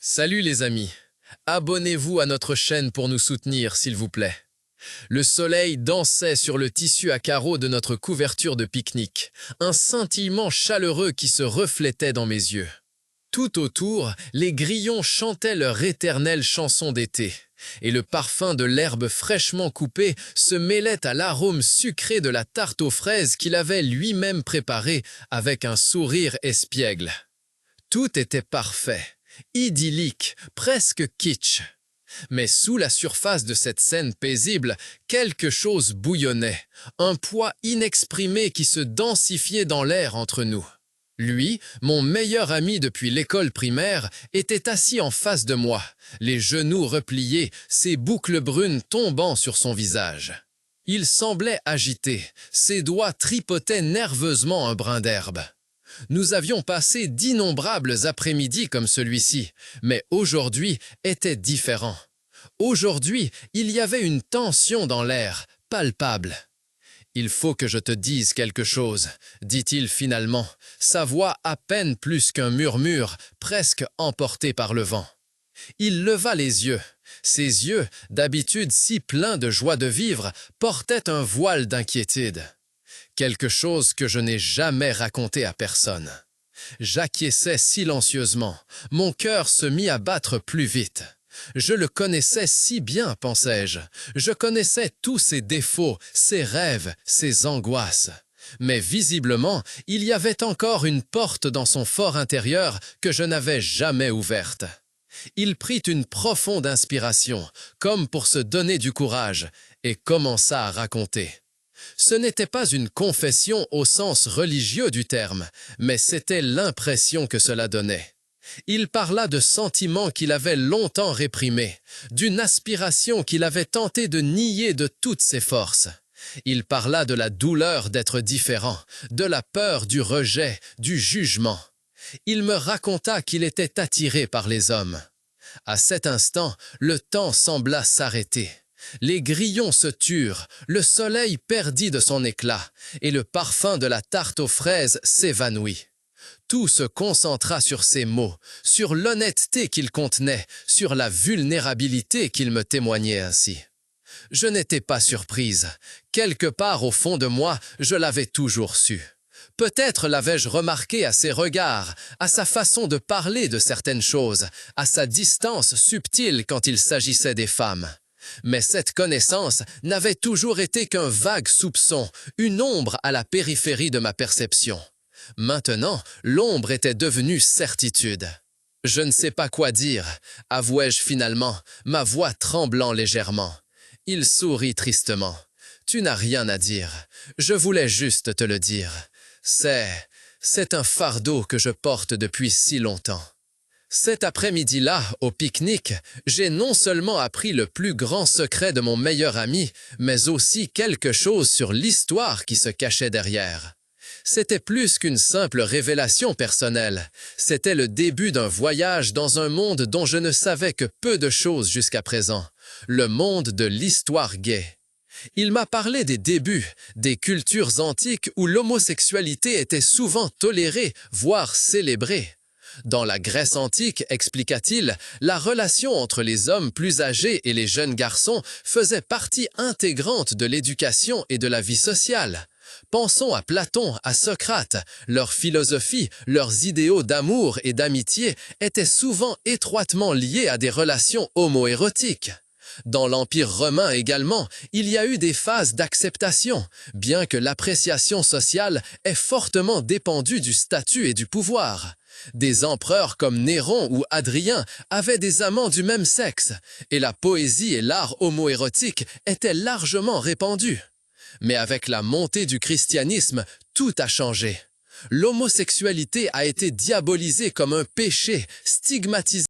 Salut les amis, abonnez-vous à notre chaîne pour nous soutenir s'il vous plaît. Le soleil dansait sur le tissu à carreaux de notre couverture de pique-nique, un scintillement chaleureux qui se reflétait dans mes yeux. Tout autour, les grillons chantaient leur éternelle chanson d'été, et le parfum de l'herbe fraîchement coupée se mêlait à l'arôme sucré de la tarte aux fraises qu'il avait lui-même préparée avec un sourire espiègle. Tout était parfait, idyllique, presque kitsch. Mais sous la surface de cette scène paisible, quelque chose bouillonnait, un poids inexprimé qui se densifiait dans l'air entre nous. Lui, mon meilleur ami depuis l'école primaire, était assis en face de moi, les genoux repliés, ses boucles brunes tombant sur son visage. Il semblait agité, ses doigts tripotaient nerveusement un brin d'herbe. Nous avions passé d'innombrables après-midi comme celui-ci, mais aujourd'hui était différent. Aujourd'hui, il y avait une tension dans l'air, palpable. « Il faut que je te dise quelque chose », dit-il finalement, sa voix à peine plus qu'un murmure, presque emporté par le vent. Il leva les yeux. Ses yeux, d'habitude si pleins de joie de vivre, portaient un voile d'inquiétude. Quelque chose que je n'ai jamais raconté à personne. J'acquiesçais silencieusement. Mon cœur se mit à battre plus vite. Je le connaissais si bien, pensais-je. Je connaissais tous ses défauts, ses rêves, ses angoisses. Mais visiblement, il y avait encore une porte dans son fort intérieur que je n'avais jamais ouverte. Il prit une profonde inspiration, comme pour se donner du courage, et commença à raconter. Ce n'était pas une confession au sens religieux du terme, mais c'était l'impression que cela donnait. Il parla de sentiments qu'il avait longtemps réprimés, d'une aspiration qu'il avait tenté de nier de toutes ses forces. Il parla de la douleur d'être différent, de la peur du rejet, du jugement. Il me raconta qu'il était attiré par les hommes. À cet instant, le temps sembla s'arrêter. Les grillons se turent, le soleil perdit de son éclat, et le parfum de la tarte aux fraises s'évanouit. Tout se concentra sur ces mots, sur l'honnêteté qu'ils contenaient, sur la vulnérabilité qu'ils me témoignaient ainsi. Je n'étais pas surprise. Quelque part au fond de moi, je l'avais toujours su. Peut-être l'avais-je remarqué à ses regards, à sa façon de parler de certaines choses, à sa distance subtile quand il s'agissait des femmes. Mais cette connaissance n'avait toujours été qu'un vague soupçon, une ombre à la périphérie de ma perception. Maintenant, l'ombre était devenue certitude. « Je ne sais pas quoi dire », avouai-je finalement, ma voix tremblant légèrement. Il sourit tristement. « Tu n'as rien à dire. Je voulais juste te le dire. C'est un fardeau que je porte depuis si longtemps. » Cet après-midi-là, au pique-nique, j'ai non seulement appris le plus grand secret de mon meilleur ami, mais aussi quelque chose sur l'histoire qui se cachait derrière. C'était plus qu'une simple révélation personnelle. C'était le début d'un voyage dans un monde dont je ne savais que peu de choses jusqu'à présent. Le monde de l'histoire gay. Il m'a parlé des débuts, des cultures antiques où l'homosexualité était souvent tolérée, voire célébrée. Dans la Grèce antique, expliqua-t-il, la relation entre les hommes plus âgés et les jeunes garçons faisait partie intégrante de l'éducation et de la vie sociale. Pensons à Platon, à Socrate. Leur philosophie, leurs idéaux d'amour et d'amitié étaient souvent étroitement liés à des relations homo-érotiques. Dans l'Empire romain également, il y a eu des phases d'acceptation, bien que l'appréciation sociale ait fortement dépendu du statut et du pouvoir. Des empereurs comme Néron ou Hadrien avaient des amants du même sexe, et la poésie et l'art homo-érotique étaient largement répandus. Mais avec la montée du christianisme, tout a changé. L'homosexualité a été diabolisée comme un péché, stigmatisée